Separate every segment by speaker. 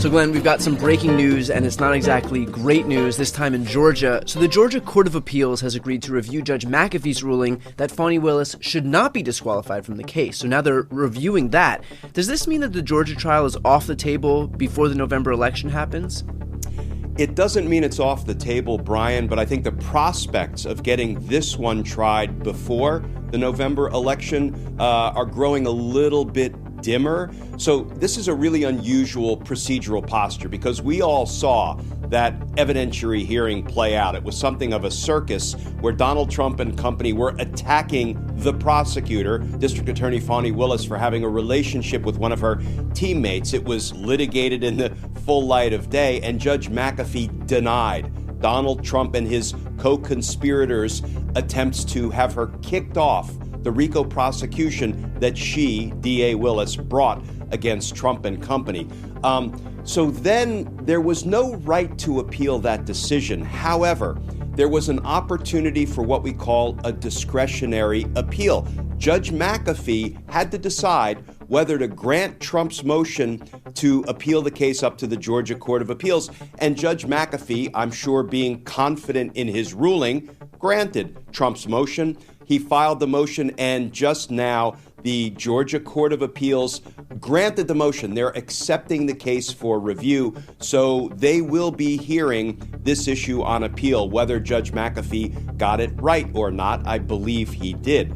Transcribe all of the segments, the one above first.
Speaker 1: So, Glenn, we've got some breaking news, and it's not exactly great news, this time in Georgia. So the Georgia Court of Appeals has agreed to review Judge McAfee's ruling that Fani Willis should not be disqualified from the case. So now they're reviewing that. Does this mean that the Georgia trial is off the table before the November election happens?
Speaker 2: It doesn't mean it's off the table, Brian, but I think the prospects of getting this one tried before the November election are growing a little bit dimmer. So this is a really unusual procedural posture because we all saw that evidentiary hearing play out. It was something of a circus where Donald Trump and company were attacking the prosecutor, District Attorney Fani Willis, for having a relationship with one of her teammates. It was litigated in the full light of day, and Judge McAfee denied Donald Trump and his co-conspirators' attempts to have her kicked off the RICO prosecution that she, D.A. Willis, brought against Trump and company. So then there was no right to appeal that decision. However, there was an opportunity for what we call a discretionary appeal. Judge McAfee had to decide whether to grant Trump's motion to appeal the case up to the Georgia Court of Appeals. And Judge McAfee, I'm sure being confident in his ruling, granted Trump's motion. He filed the motion, and just now the Georgia Court of Appeals granted the motion. They're accepting the case for review, so they will be hearing this issue on appeal. Whether Judge McAfee got it right or not, I believe he did.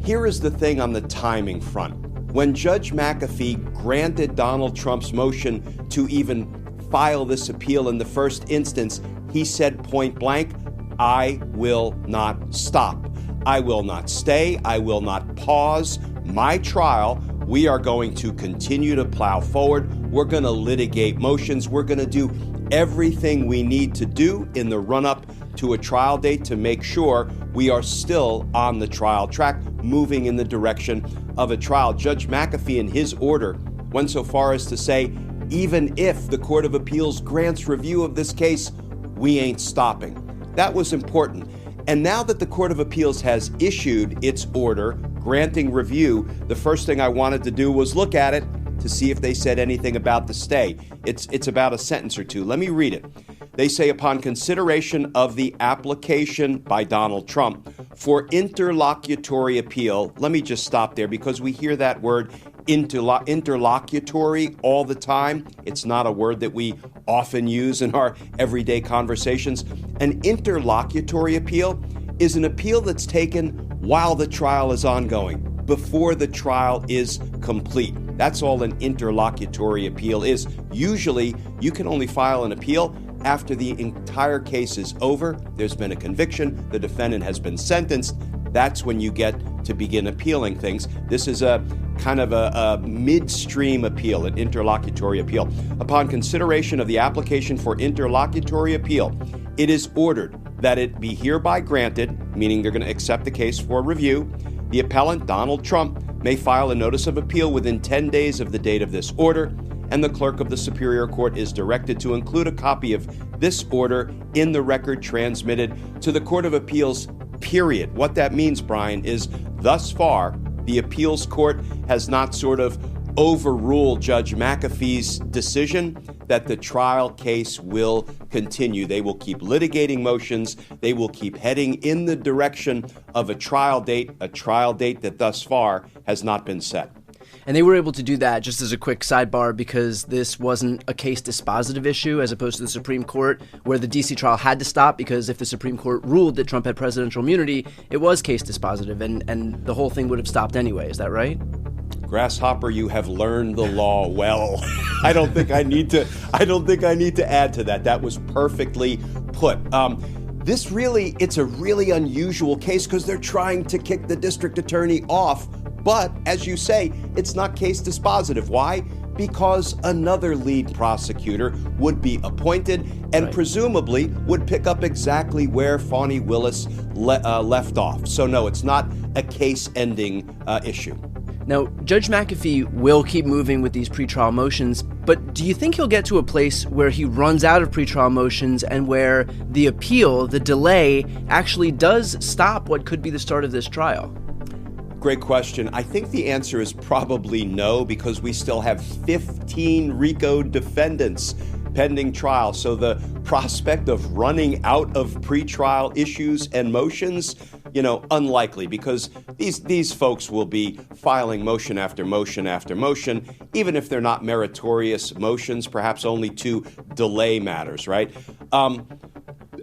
Speaker 2: Here is the thing on the timing front. When Judge McAfee granted Donald Trump's motion to even file this appeal in the first instance, he said point blank, I will not stop. I will not stay. I will not pause my trial. We are going to continue to plow forward. We're going to litigate motions. We're going to do everything we need to do in the run-up to a trial date to make sure we are still on the trial track, moving in the direction of a trial. Judge McAfee, in his order, went so far as to say, even if the Court of Appeals grants review of this case, we ain't stopping. That was important. And now that the Court of Appeals has issued its order granting review, the first thing I wanted to do was look at it to see if they said anything about the stay. It's about a sentence or two. Let me read it. They say, upon consideration of the application by Donald Trump for interlocutory appeal, let me just stop there because we hear that word interlocutory all the time. It's not a word that we often use in our everyday conversations. An interlocutory appeal is an appeal that's taken while the trial is ongoing, before the trial is complete. That's all an interlocutory appeal is. Usually, you can only file an appeal after the entire case is over. There's been a conviction, the defendant has been sentenced. That's when you get to begin appealing things. This is a kind of a midstream appeal, an interlocutory appeal. Upon consideration of the application for interlocutory appeal, it is ordered that it be hereby granted, meaning they're going to accept the case for review. The appellant, Donald Trump, may file a notice of appeal within 10 days of the date of this order, and the clerk of the Superior Court is directed to include a copy of this order in the record transmitted to the Court of Appeals, period. What that means, Brian, is thus far, the appeals court has not sort of overruled Judge McAfee's decision that the trial case will continue. They will keep litigating motions. They will keep heading in the direction of a trial date that thus far has not been set.
Speaker 1: And they were able to do that, just as a quick sidebar, because this wasn't a case dispositive issue as opposed to the Supreme Court, where the D.C. trial had to stop because if the Supreme Court ruled that Trump had presidential immunity, it was case dispositive and the whole thing would have stopped anyway. Is that right?
Speaker 2: Grasshopper, you have learned the law well. I don't think I need to add to that. That was perfectly put. It's a really unusual case because they're trying to kick the district attorney off. But as you say, it's not case dispositive. Why? Because another lead prosecutor would be appointed and presumably would pick up exactly where Fani Willis left off. So no, it's not a case-ending issue.
Speaker 1: Now, Judge McAfee will keep moving with these pretrial motions, but do you think he'll get to a place where he runs out of pretrial motions and where the appeal, the delay, actually does stop what could be the start of this trial?
Speaker 2: Great question. I think the answer is probably no, because we still have 15 RICO defendants pending trial. So the prospect of running out of pretrial issues and motions, unlikely, because these folks will be filing motion after motion after motion, even if they're not meritorious motions, perhaps only to delay matters, right?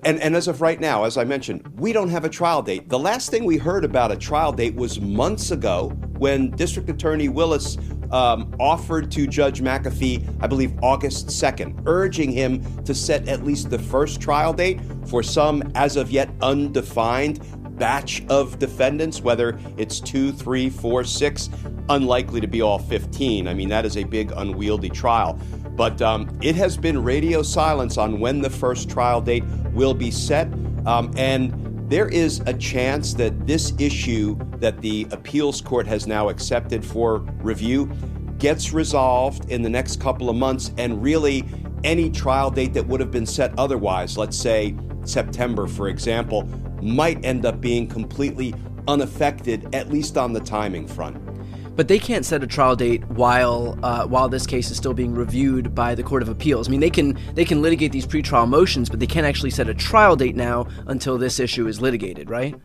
Speaker 2: And as of right now, as I mentioned, we don't have a trial date. The last thing we heard about a trial date was months ago when District Attorney Willis offered to Judge McAfee, I believe August 2nd, urging him to set at least the first trial date for some as of yet undefined batch of defendants, whether it's 2, 3, 4, 6, unlikely to be all 15. I mean, that is a big unwieldy trial. But it has been radio silence on when the first trial date will be set. And there is a chance that this issue that the appeals court has now accepted for review gets resolved in the next couple of months. And really, any trial date that would have been set otherwise, let's say September, for example, might end up being completely unaffected, at least on the timing front.
Speaker 1: But they can't set a trial date while this case is still being reviewed by the Court of Appeals. I mean, they can litigate these pretrial motions, but they can't actually set a trial date now until this issue is litigated, right?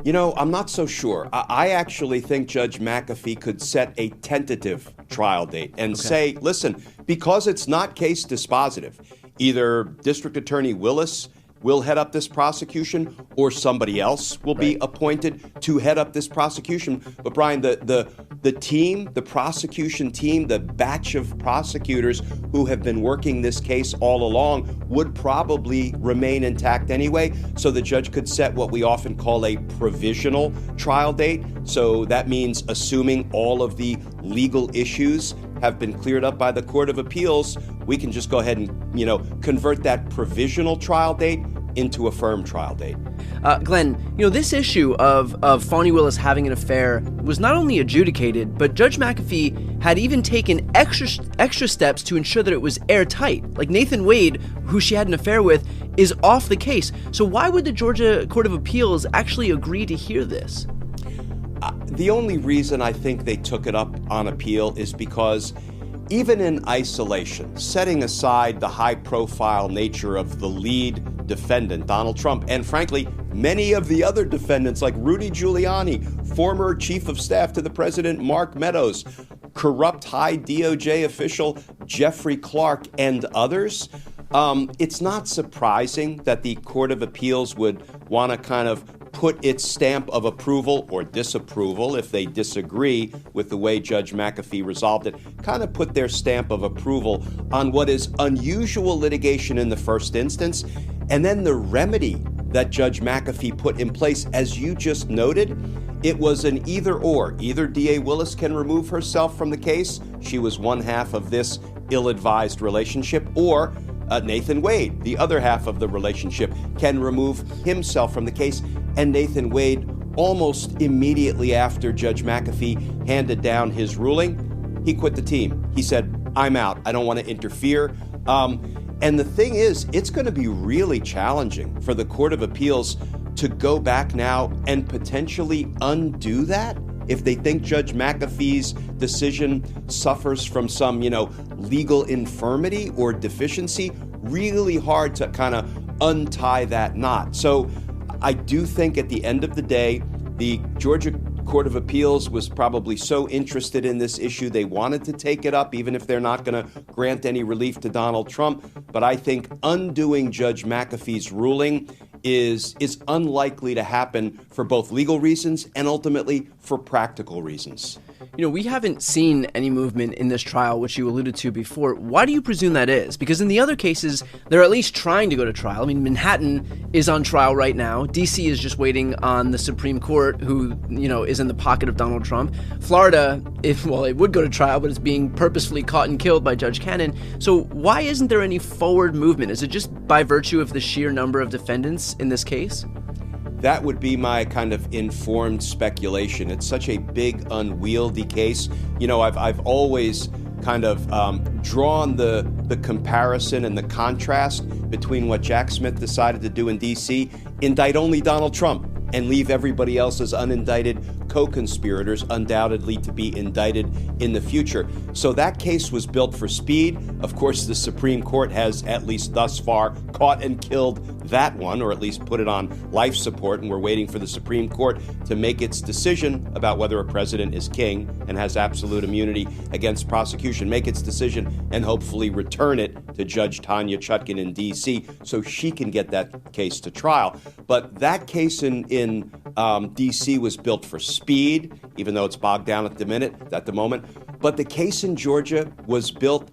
Speaker 2: I'm not so sure. I actually think Judge McAfee could set a tentative trial date and say, listen, because it's not case dispositive, either District Attorney Willis will head up this prosecution or somebody else will be appointed to head up this prosecution. But Brian, the team, the prosecution team, the batch of prosecutors who have been working this case all along would probably remain intact anyway. So the judge could set what we often call a provisional trial date. So that means assuming all of the legal issues have been cleared up by the Court of Appeals, we can just go ahead and, convert that provisional trial date into a firm trial date.
Speaker 1: Glenn, this issue of Fani Willis having an affair was not only adjudicated, but Judge McAfee had even taken extra steps to ensure that it was airtight. Like Nathan Wade, who she had an affair with, is off the case. So why would the Georgia Court of Appeals actually agree to hear this?
Speaker 2: The only reason I think they took it up on appeal is because even in isolation, setting aside the high-profile nature of the lead defendant, Donald Trump, and frankly, many of the other defendants like Rudy Giuliani, former chief of staff to the president Mark Meadows, corrupt high DOJ official Jeffrey Clark, and others, it's not surprising that the Court of Appeals would want to kind of put its stamp of approval or disapproval, if they disagree with the way Judge McAfee resolved it, kind of put their stamp of approval on what is unusual litigation in the first instance. And then the remedy that Judge McAfee put in place, as you just noted, It was an either or. Either D.A. Willis can remove herself from the case, she was one half of this ill-advised relationship, or Nathan Wade, the other half of the relationship, can remove himself from the case. And Nathan Wade, almost immediately after Judge McAfee handed down his ruling, he quit the team. He said, I'm out. I don't want to interfere. And the thing is, it's going to be really challenging for the Court of Appeals to go back now and potentially undo that if they think Judge McAfee's decision suffers from some, legal infirmity or deficiency. Really hard to kind of untie that knot. So I do think at the end of the day, the Georgia Court of Appeals was probably so interested in this issue, they wanted to take it up, even if they're not going to grant any relief to Donald Trump. But I think undoing Judge McAfee's ruling is unlikely to happen for both legal reasons and ultimately for practical reasons.
Speaker 1: We haven't seen any movement in this trial, which you alluded to before. Why do you presume that is? Because in the other cases, they're at least trying to go to trial. I mean, Manhattan is on trial right now. D.C. is just waiting on the Supreme Court, who, is in the pocket of Donald Trump. Florida, it would go to trial, but it's being purposefully caught and killed by Judge Cannon. So why isn't there any forward movement? Is it just by virtue of the sheer number of defendants in this case?
Speaker 2: That would be my kind of informed speculation. It's such a big, unwieldy case. I've always kind of drawn the comparison and the contrast between what Jack Smith decided to do in D.C., indict only Donald Trump and leave everybody else as unindicted co-conspirators, undoubtedly to be indicted in the future. So that case was built for speed. Of course, the Supreme Court has, at least thus far, caught and killed that one, or at least put it on life support, and we're waiting for the Supreme Court to make its decision about whether a president is king and has absolute immunity against prosecution, make its decision, and hopefully return it to Judge Tanya Chutkan in D.C. so she can get that case to trial. But that case in D.C. was built for speed, even though it's bogged down at the moment. But the case in Georgia was built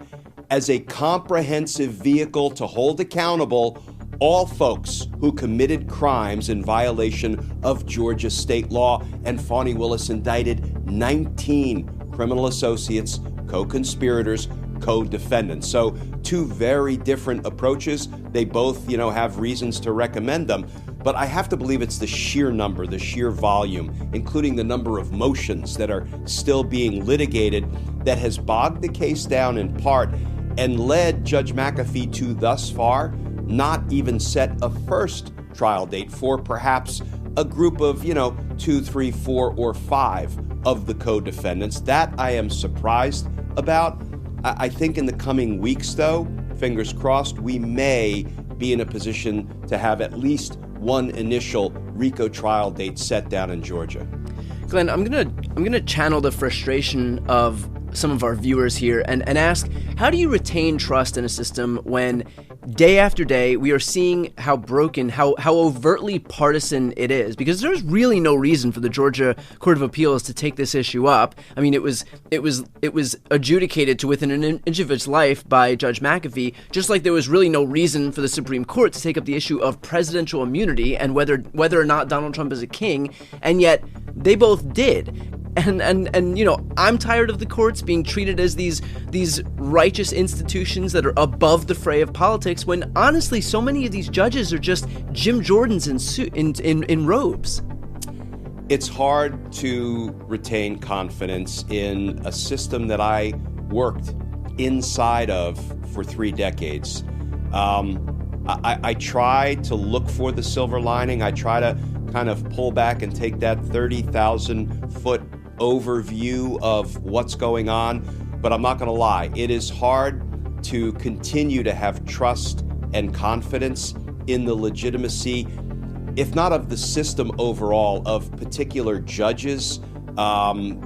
Speaker 2: as a comprehensive vehicle to hold accountable all folks who committed crimes in violation of Georgia state law. And Fani Willis indicted 19 criminal associates, co-conspirators, co-defendants. So two very different approaches. They both, have reasons to recommend them. But I have to believe it's the sheer number, the sheer volume, including the number of motions that are still being litigated, that has bogged the case down in part and led Judge McAfee to thus far not even set a first trial date for perhaps a group of, 2, 3, 4, or 5 of the co-defendants. That I am surprised about. I think in the coming weeks, though, fingers crossed, we may be in a position to have at least one initial RICO trial date set down in Georgia.
Speaker 1: Glenn, I'm gonna channel the frustration of some of our viewers here and ask, how do you retain trust in a system when day after day we are seeing how broken, how overtly partisan it is? Because there's really no reason for the Georgia Court of Appeals to take this issue up. I mean, it was adjudicated to within an inch of its life by Judge McAfee, just like there was really no reason for the Supreme Court to take up the issue of presidential immunity and whether or not Donald Trump is a king, and yet they both did. And I'm tired of the courts being treated as these righteous institutions that are above the fray of politics, when honestly so many of these judges are just Jim Jordans in robes.
Speaker 2: It's hard to retain confidence in a system that I worked inside of for 3 decades. I try to look for the silver lining. I try to kind of pull back and take that 30,000-foot overview of what's going on. But I'm not going to lie, it is hard to continue to have trust and confidence in the legitimacy, if not of the system overall, of particular judges,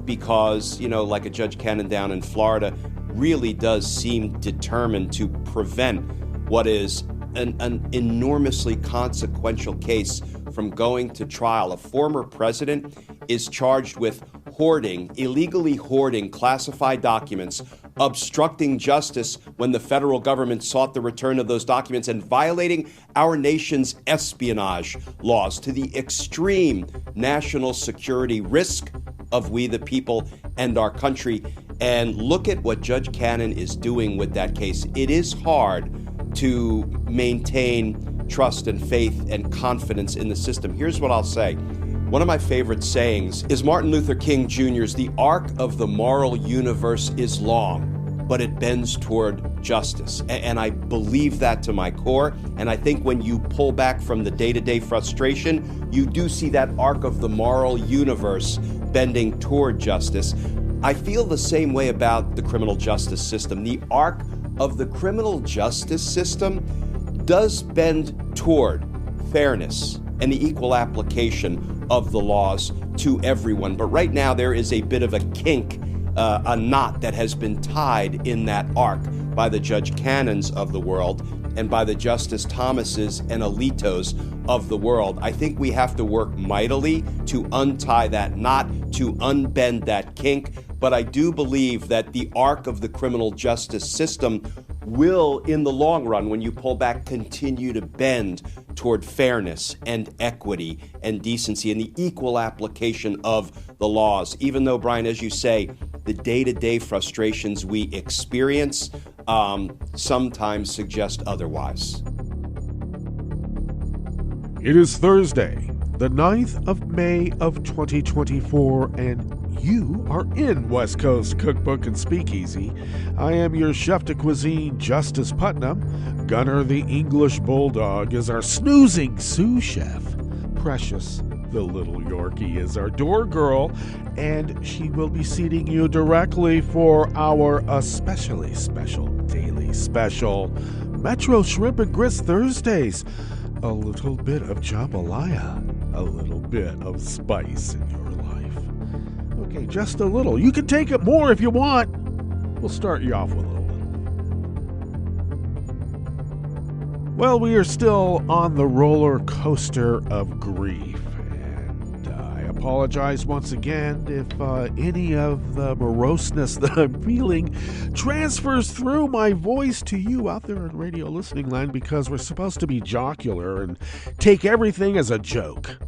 Speaker 2: because, like a Judge Cannon down in Florida really does seem determined to prevent what is an enormously consequential case from going to trial. A former president is charged with illegally hoarding classified documents obstructing justice when the federal government sought the return of those documents, and violating our nation's espionage laws to the extreme national security risk of we the people and our country. And look at what Judge Cannon is doing with that case. It is hard to maintain trust and faith and confidence in the system. Here's what I'll say. One of my favorite sayings is Martin Luther King Jr.'s, "The arc of the moral universe is long, but it bends toward justice." And I believe that to my core. And I think when you pull back from the day-to-day frustration, you do see that arc of the moral universe bending toward justice. I feel the same way about the criminal justice system. The arc of the criminal justice system does bend toward fairness and the equal application of the laws to everyone. But right now there is a bit of a kink, a knot that has been tied in that arc by the Judge Cannons of the world and by the Justice Thomases and Alitos of the world. I think we have to work mightily to untie that knot, to unbend that kink. But I do believe that the arc of the criminal justice system will, in the long run, when you pull back, continue to bend toward fairness and equity and decency and the equal application of the laws. Even though, Brian, as you say, the day-to-day frustrations we experience sometimes suggest otherwise.
Speaker 3: It is Thursday, the 9th of May of 2024, and you are in West Coast Cookbook and Speakeasy. I am your chef de cuisine, Justice Putnam. Gunner the English Bulldog is our snoozing sous chef. Precious, the little Yorkie, is our door girl, and she will be seating you directly for our especially special daily special, Metro Shrimp and Grits Thursdays. A little bit of jambalaya, a little bit of spice in your life. Okay, just a little. You can take it more if you want. We'll start you off with a little. Well, we are still on the roller coaster of grief, and I apologize once again if any of the moroseness that I'm feeling transfers through my voice to you out there in radio listening land, because we're supposed to be jocular and take everything as a joke.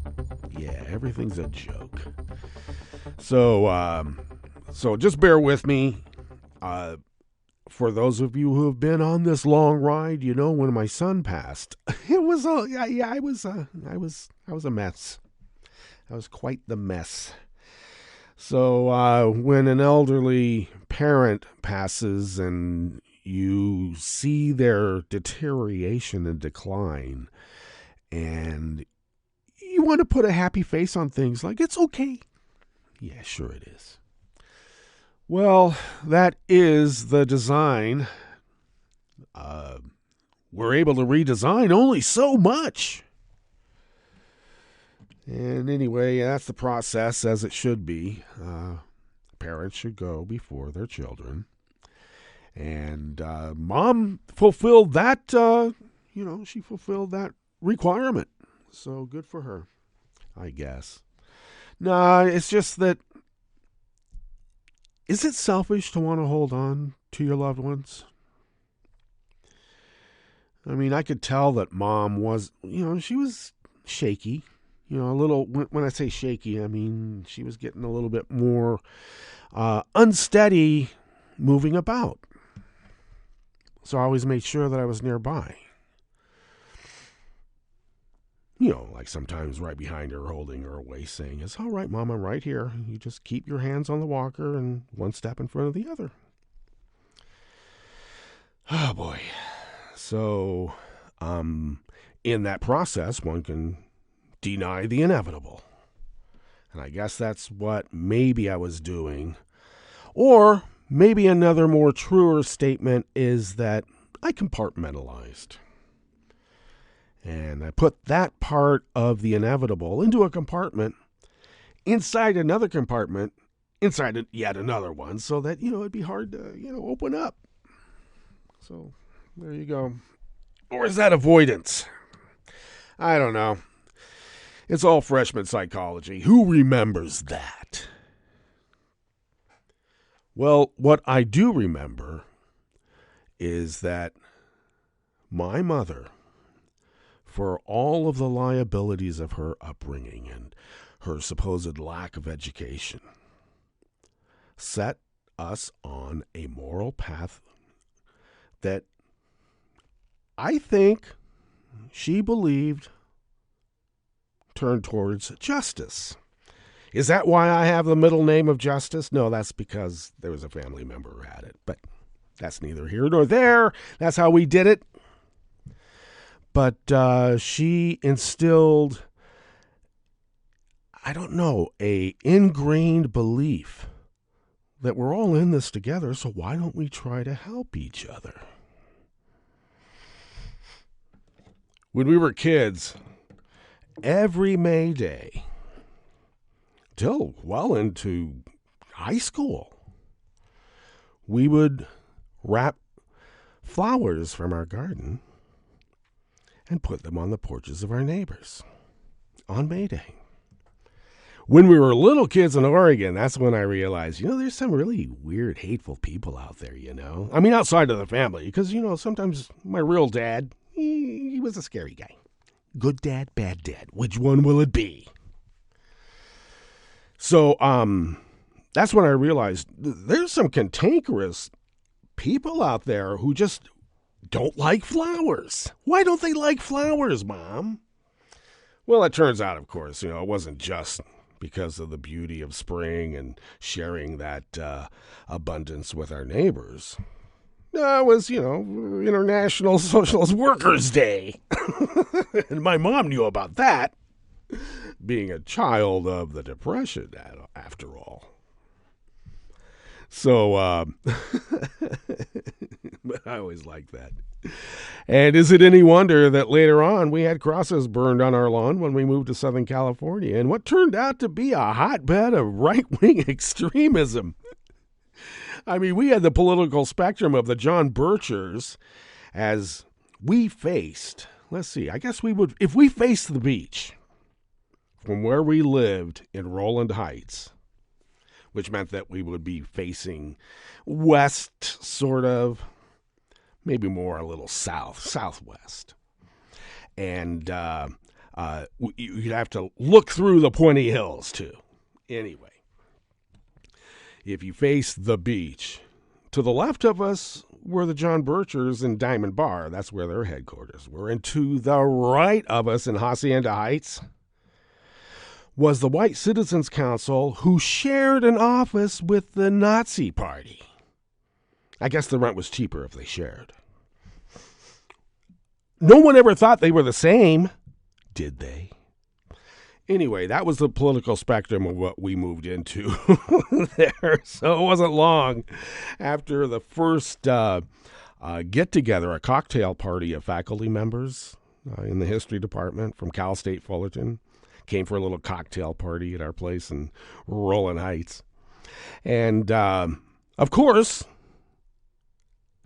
Speaker 3: Yeah, everything's a joke. So just bear with me. For those of you who have been on this long ride, you know, when my son passed, it was I was a mess. I was quite the mess. So when an elderly parent passes and you see their deterioration and decline, and you want to put a happy face on things like, it's okay. Yeah, sure it is. Well, that is the design. We're able to redesign only so much. And anyway, that's the process, as it should be. Parents should go before their children. And Mom fulfilled that, she fulfilled that requirement. So good for her, I guess. Nah, it's just that, is it selfish to want to hold on to your loved ones? I mean, I could tell that Mom was, she was shaky. A little, when I say shaky, I mean, she was getting a little bit more unsteady moving about. So I always made sure that I was nearby. Like sometimes right behind her, holding her waist, saying, "It's all right, Mom, I'm right here. You just keep your hands on the walker and one step in front of the other." Oh, boy. So, in that process, one can deny the inevitable. And I guess that's what maybe I was doing. Or maybe another more truer statement is that I compartmentalized. And I put that part of the inevitable into a compartment, inside another compartment, inside yet another one, so that, it'd be hard to, open up. So there you go. Or is that avoidance? I don't know. It's all freshman psychology. Who remembers that? Well, what I do remember is that my mother, for all of the liabilities of her upbringing and her supposed lack of education, set us on a moral path that I think she believed turned towards justice. Is that why I have the middle name of Justice? No, that's because there was a family member who had it. But that's neither here nor there. That's how we did it. But she instilled, I don't know, a ingrained belief that we're all in this together, so why don't we try to help each other? When we were kids, every May Day, till well into high school, we would wrap flowers from our garden and put them on the porches of our neighbors on May Day. When we were little kids in Oregon, that's when I realized, there's some really weird, hateful people out there, I mean, outside of the family, because, sometimes my real dad, he was a scary guy. Good dad, bad dad. Which one will it be? So that's when I realized there's some cantankerous people out there who just don't like flowers. Why don't they like flowers, Mom? Well, it turns out, of course, it wasn't just because of the beauty of spring and sharing that abundance with our neighbors. It was, International Socialist Workers' Day. And my mom knew about that, being a child of the Depression, after all. So, but I always liked that. And is it any wonder that later on we had crosses burned on our lawn when we moved to Southern California, and what turned out to be a hotbed of right-wing extremism? I mean, we had the political spectrum of the John Birchers as we faced, let's see, I guess we would, if we faced the beach from where we lived in Roland Heights, which meant that we would be facing west, sort of, maybe more a little southwest. And you'd have to look through the pointy hills, too. Anyway, if you face the beach, to the left of us were the John Birchers in Diamond Bar. That's where their headquarters were. And to the right of us in Hacienda Heights was the White Citizens Council, who shared an office with the Nazi Party. I guess the rent was cheaper if they shared. No one ever thought they were the same, did they? Anyway, that was the political spectrum of what we moved into there. So it wasn't long after the first get-together, a cocktail party of faculty members in the history department from Cal State Fullerton came for a little cocktail party at our place in Roland Heights. And, of course,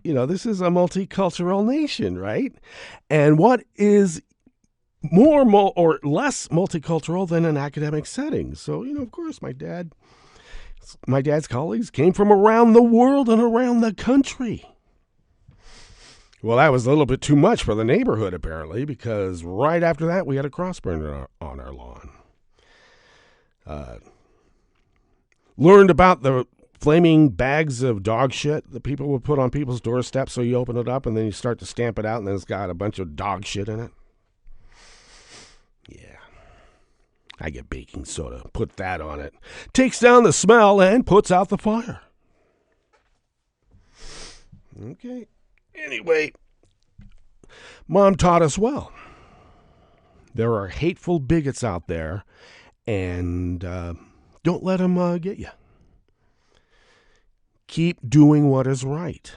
Speaker 3: this is a multicultural nation, right? And what is more or less multicultural than an academic setting? So, of course, my dad's colleagues came from around the world and around the country. Well, that was a little bit too much for the neighborhood, apparently, because right after that, we had a cross burn on our lawn. Learned about the flaming bags of dog shit that people would put on people's doorsteps, so you open it up and then you start to stamp it out, and then it's got a bunch of dog shit in it. Yeah. I get baking soda, put that on it. Takes down the smell and puts out the fire. Okay. Anyway, Mom taught us well. There are hateful bigots out there, and don't let them get you. Keep doing what is right.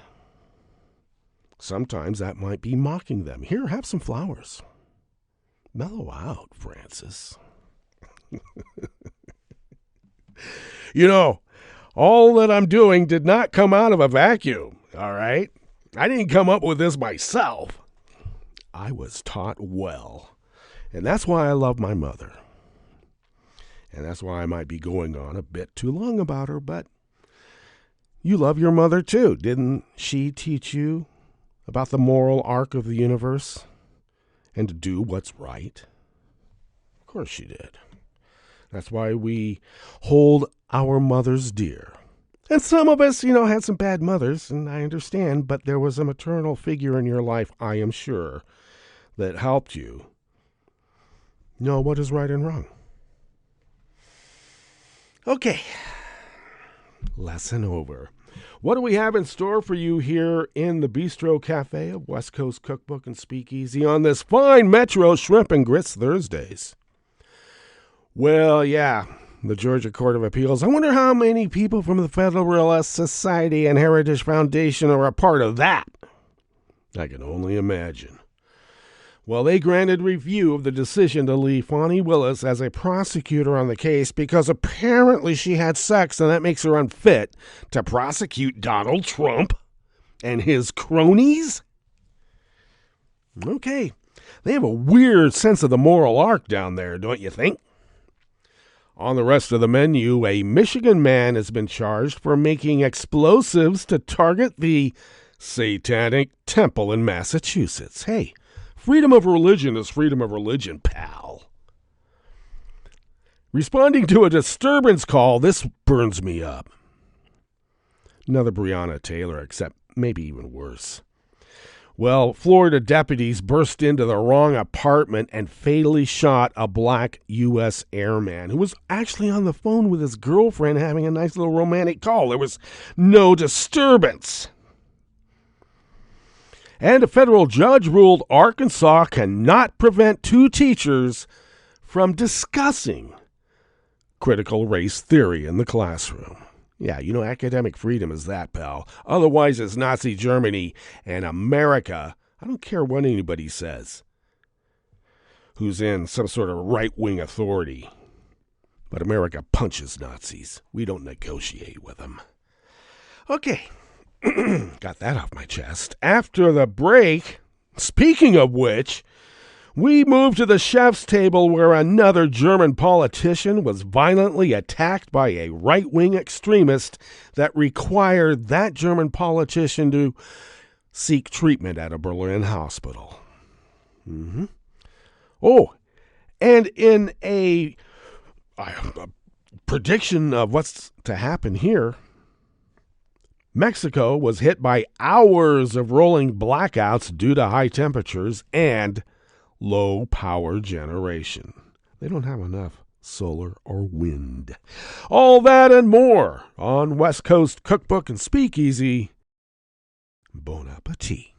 Speaker 3: Sometimes that might be mocking them. Here, have some flowers. Mellow out, Francis. All that I'm doing did not come out of a vacuum, all right? I didn't come up with this myself. I was taught well. And that's why I love my mother. And that's why I might be going on a bit too long about her, but You love your mother too. Didn't she teach you about the moral arc of the universe and to do what's right? Of course she did. That's why we hold our mothers dear. And some of us, had some bad mothers, and I understand, but there was a maternal figure in your life, I am sure, that helped you know what is right and wrong. Okay, lesson over. What do we have in store for you here in the Bistro Cafe of West Coast Cookbook and Speakeasy on this fine Metro Shrimp and Grits Thursdays? Well, yeah, the Georgia Court of Appeals. I wonder how many people from the Federalist Society and Heritage Foundation are a part of that. I can only imagine. Well, they granted review of the decision to leave Fani Willis as a prosecutor on the case because apparently she had sex and that makes her unfit to prosecute Donald Trump and his cronies. Okay, they have a weird sense of the moral arc down there, don't you think? On the rest of the menu, a Michigan man has been charged for making explosives to target the Satanic Temple in Massachusetts. Hey, freedom of religion is freedom of religion, pal. Responding to a disturbance call, this burns me up. Another Breonna Taylor, except maybe even worse. Well, Florida deputies burst into the wrong apartment and fatally shot a black U.S. airman who was actually on the phone with his girlfriend having a nice little romantic call. There was no disturbance. And a federal judge ruled Arkansas cannot prevent two teachers from discussing critical race theory in the classroom. Yeah, academic freedom is that, pal. Otherwise, it's Nazi Germany and America. I don't care what anybody says who's in some sort of right-wing authority. But America punches Nazis. We don't negotiate with them. Okay. Got that off my chest. After the break, speaking of which, we move to the chef's table where another German politician was violently attacked by a right-wing extremist that required that German politician to seek treatment at a Berlin hospital. Oh, and in a prediction of what's to happen here, Mexico was hit by hours of rolling blackouts due to high temperatures and low power generation. They don't have enough solar or wind. All that and more on West Coast Cookbook and Speakeasy. Bon appetit.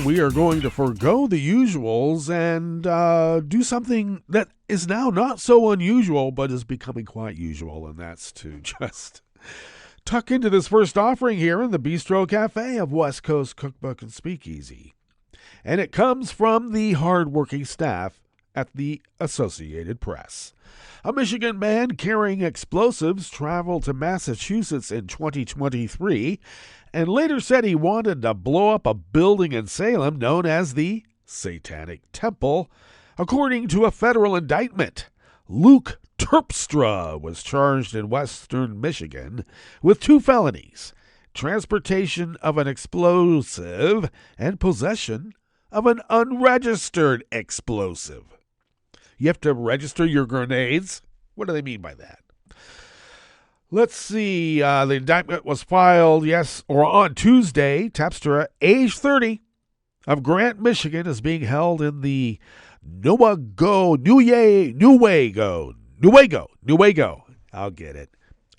Speaker 3: We are going to forgo the usuals and do something that is now not so unusual, but is becoming quite usual, and that's to just tuck into this first offering here in the Bistro Cafe of West Coast Cookbook and Speakeasy. And it comes from the hardworking staff at the Associated Press. A Michigan man carrying explosives traveled to Massachusetts in 2023 and later said he wanted to blow up a building in Salem known as the Satanic Temple. According to a federal indictment, Luke Terpstra was charged in western Michigan with 2 felonies, transportation of an explosive and possession of an unregistered explosive. You have to register your grenades? What do they mean by that? Let's see. The indictment was filed, on Tuesday. Tapstra, age 30, of Grant, Michigan, is being held in the Newaygo. I'll get it.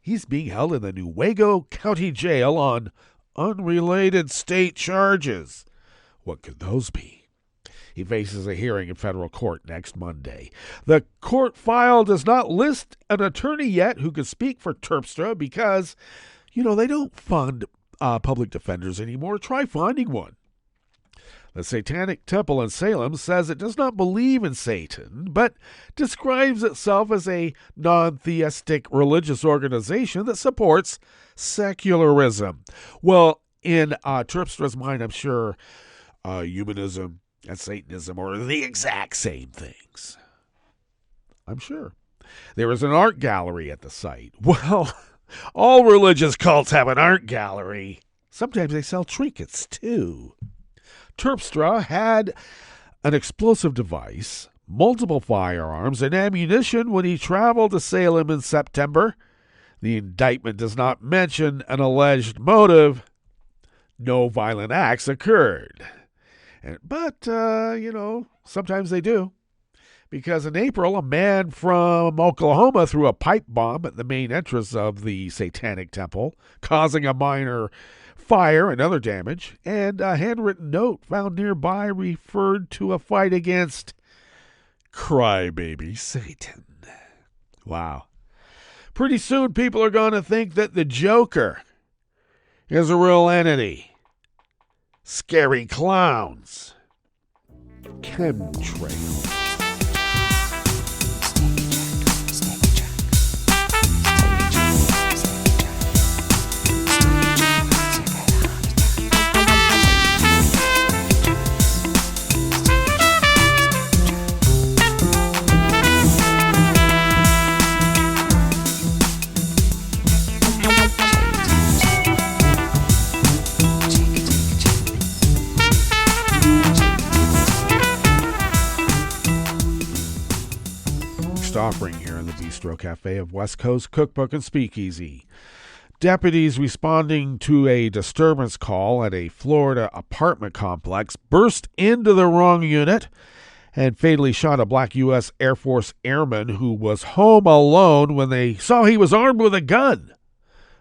Speaker 3: He's being held in the Newaygo County Jail on unrelated state charges. What could those be? He faces a hearing in federal court next Monday. The court file does not list an attorney yet who could speak for Terpstra because, they don't fund public defenders anymore. Try finding one. The Satanic Temple in Salem says it does not believe in Satan, but describes itself as a non-theistic religious organization that supports secularism. Well, in Terpstra's mind, I'm sure humanism and Satanism are the exact same things. I'm sure. There is an art gallery at the site. Well, all religious cults have an art gallery. Sometimes they sell trinkets, too. Terpstra had an explosive device, multiple firearms, and ammunition when he traveled to Salem in September. The indictment does not mention an alleged motive. No violent acts occurred. But sometimes they do. Because in April, a man from Oklahoma threw a pipe bomb at the main entrance of the Satanic Temple, causing a minor fire and other damage, and a handwritten note found nearby referred to a fight against crybaby Satan. Wow. Pretty soon people are going to think that the Joker is a real entity. Scary clowns. Chemtrails. Offering here in the Bistro Cafe of West Coast Cookbook and Speakeasy. Deputies responding to a disturbance call at a Florida apartment complex burst into the wrong unit and fatally shot a black U.S. Air Force airman who was home alone when they saw he was armed with a gun.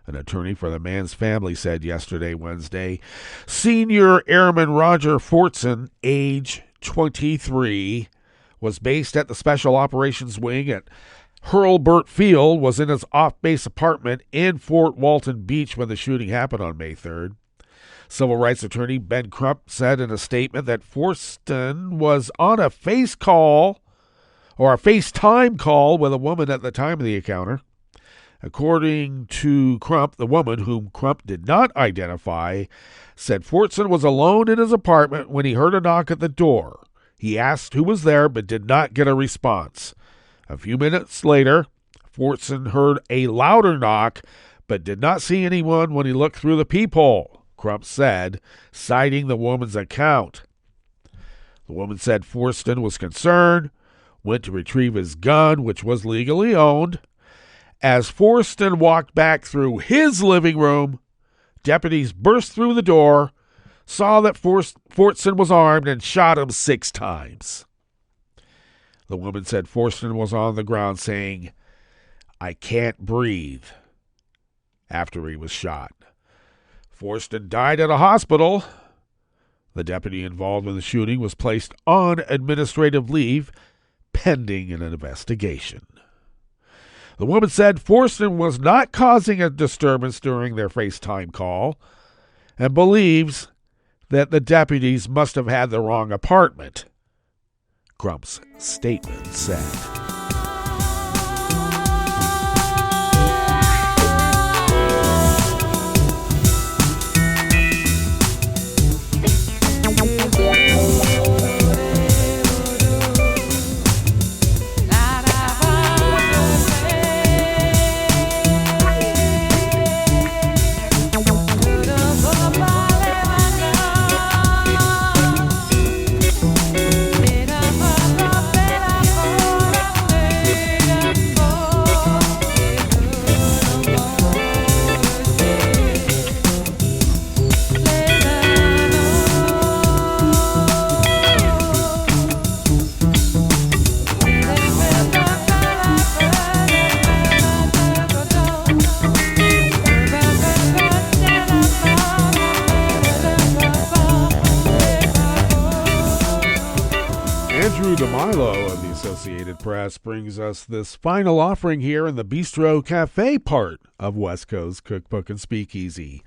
Speaker 3: An attorney for the man's family said yesterday, Wednesday, Senior Airman Roger Fortson, age 23, was based at the Special Operations Wing at Hurlburt Field, was in his off-base apartment in Fort Walton Beach when the shooting happened on May 3rd. Civil rights attorney Ben Crump said in a statement that Fortson was on a FaceTime call with a woman at the time of the encounter. According to Crump, the woman, whom Crump did not identify, said Fortson was alone in his apartment when he heard a knock at the door. He asked who was there, but did not get a response. A few minutes later, Fortson heard a louder knock, but did not see anyone when he looked through the peephole, Crump said, citing the woman's account. The woman said Fortson was concerned, went to retrieve his gun, which was legally owned. As Fortson walked back through his living room, deputies burst through the door, saw that Fortson was armed, and shot him 6 times. The woman said Fortson was on the ground saying, "I can't breathe," after he was shot. Fortson died at a hospital. The deputy involved in the shooting was placed on administrative leave pending an investigation. The woman said Fortson was not causing a disturbance during their FaceTime call and believes that the deputies must have had the wrong apartment, Crump's statement said. Drew DeMilo of the Associated Press brings us this final offering here in the Bistro Cafe part of West Coast Cookbook and Speakeasy.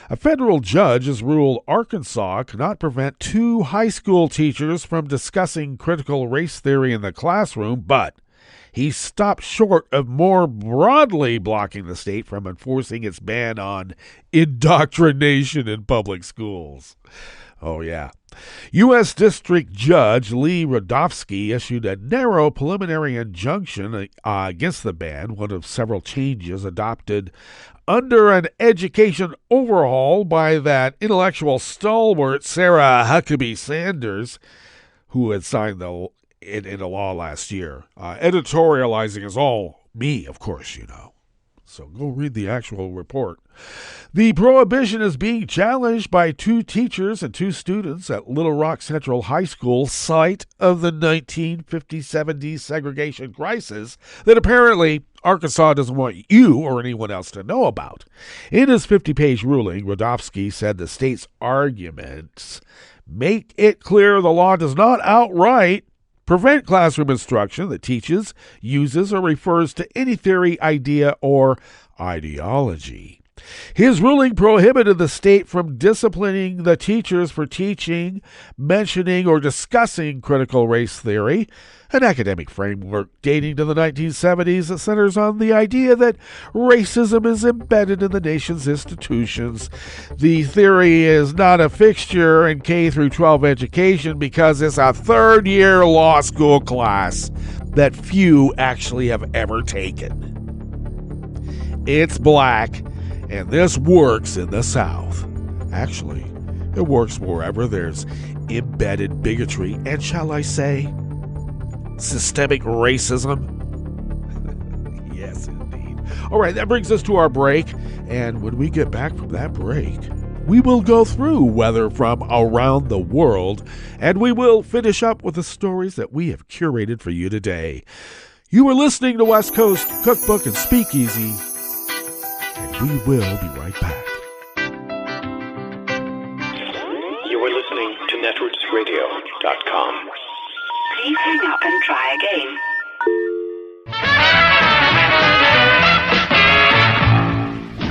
Speaker 3: A federal judge has ruled Arkansas cannot prevent 2 high school teachers from discussing critical race theory in the classroom, but he stopped short of more broadly blocking the state from enforcing its ban on indoctrination in public schools. Oh, yeah. U.S. District Judge Lee Rodofsky issued a narrow preliminary injunction against the ban, one of several changes adopted under an education overhaul by that intellectual stalwart Sarah Huckabee Sanders, who had signed into law last year. Editorializing is all me, of course, you know. So go read the actual report. The prohibition is being challenged by 2 teachers and 2 students at Little Rock Central High School, site of the 1950-70 desegregation crisis that apparently Arkansas doesn't want you or anyone else to know about. In his 50-page ruling, Rodofsky said the state's arguments make it clear the law does not outright prevent classroom instruction that teaches, uses, or refers to any theory, idea, or ideology. His ruling prohibited the state from disciplining the teachers for teaching, mentioning, or discussing critical race theory, an academic framework dating to the 1970s that centers on the idea that racism is embedded in the nation's institutions. The theory is not a fixture in K through 12 education because it's a third-year law school class that few actually have ever taken. It's black, and this works in the South. Actually, it works wherever there's embedded bigotry and, shall I say, systemic racism. Yes, indeed. All right, that brings us to our break. And when we get back from that break, we will go through weather from around the world, and we will finish up with the stories that we have curated for you today. You are listening to West Coast Cookbook and Speakeasy, and we will be right back.
Speaker 4: You are listening to netrootsradio.com.
Speaker 5: Please hang up and try again.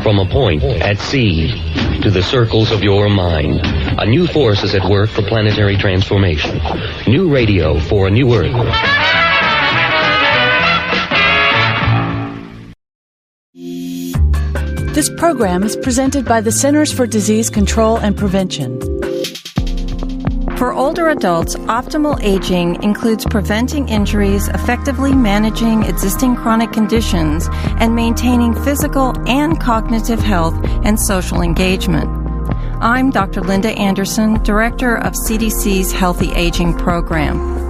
Speaker 6: From a point at sea to the circles of your mind, a new force is at work for planetary transformation. New radio for a new Earth.
Speaker 7: This program is presented by the Centers for Disease Control and Prevention.
Speaker 8: For older adults, optimal aging includes preventing injuries, effectively managing existing chronic conditions, and maintaining physical and cognitive health and social engagement. I'm Dr. Linda Anderson, Director of CDC's Healthy Aging Program.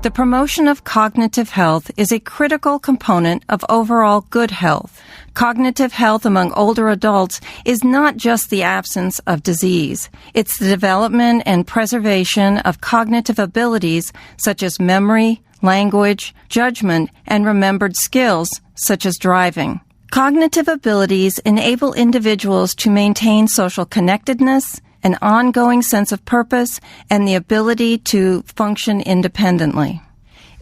Speaker 8: The promotion of cognitive health is a critical component of overall good health. Cognitive health among older adults is not just the absence of disease. It's the development and preservation of cognitive abilities such as memory, language, judgment, and remembered skills such as driving. Cognitive abilities enable individuals to maintain social connectedness, an ongoing sense of purpose, and the ability to function independently.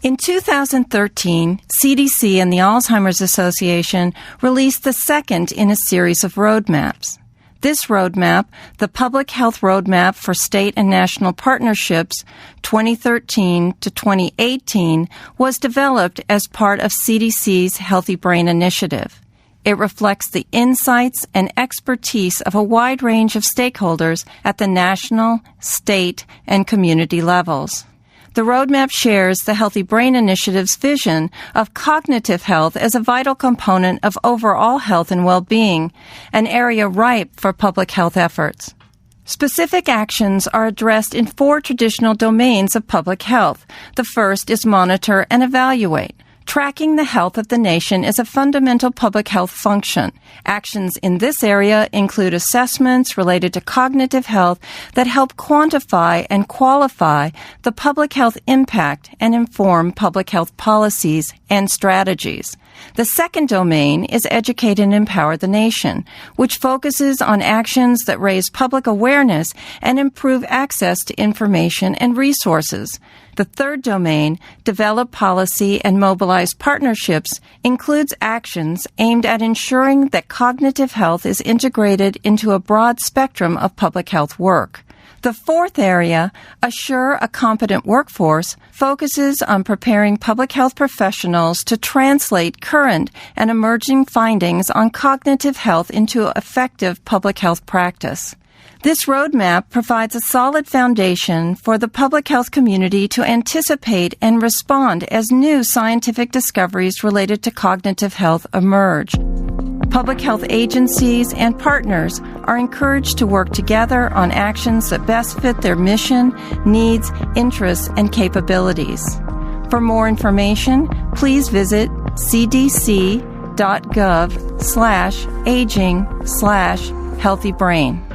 Speaker 8: In 2013, CDC and the Alzheimer's Association released the second in a series of roadmaps. This roadmap, the Public Health Roadmap for State and National Partnerships 2013 to 2018, was developed as part of CDC's Healthy Brain Initiative. It reflects the insights and expertise of a wide range of stakeholders at the national, state, and community levels. The roadmap shares the Healthy Brain Initiative's vision of cognitive health as a vital component of overall health and well-being, an area ripe for public health efforts. Specific actions are addressed in 4 traditional domains of public health. The first is monitor and evaluate. Tracking the health of the nation is a fundamental public health function. Actions in this area include assessments related to cognitive health that help quantify and qualify the public health impact and inform public health policies and strategies. The second domain is Educate and Empower the Nation, which focuses on actions that raise public awareness and improve access to information and resources. The third domain, Develop Policy and Mobilize Partnerships, includes actions aimed at ensuring that cognitive health is integrated into a broad spectrum of public health work. The fourth area, Assure a Competent Workforce, focuses on preparing public health professionals to translate current and emerging findings on cognitive health into effective public health practice. This roadmap provides a solid foundation for the public health community to anticipate and respond as new scientific discoveries related to cognitive health emerge. Public health agencies and partners are encouraged to work together on actions that best fit their mission, needs, interests, and capabilities. For more information, please visit cdc.gov/aging/healthybrain.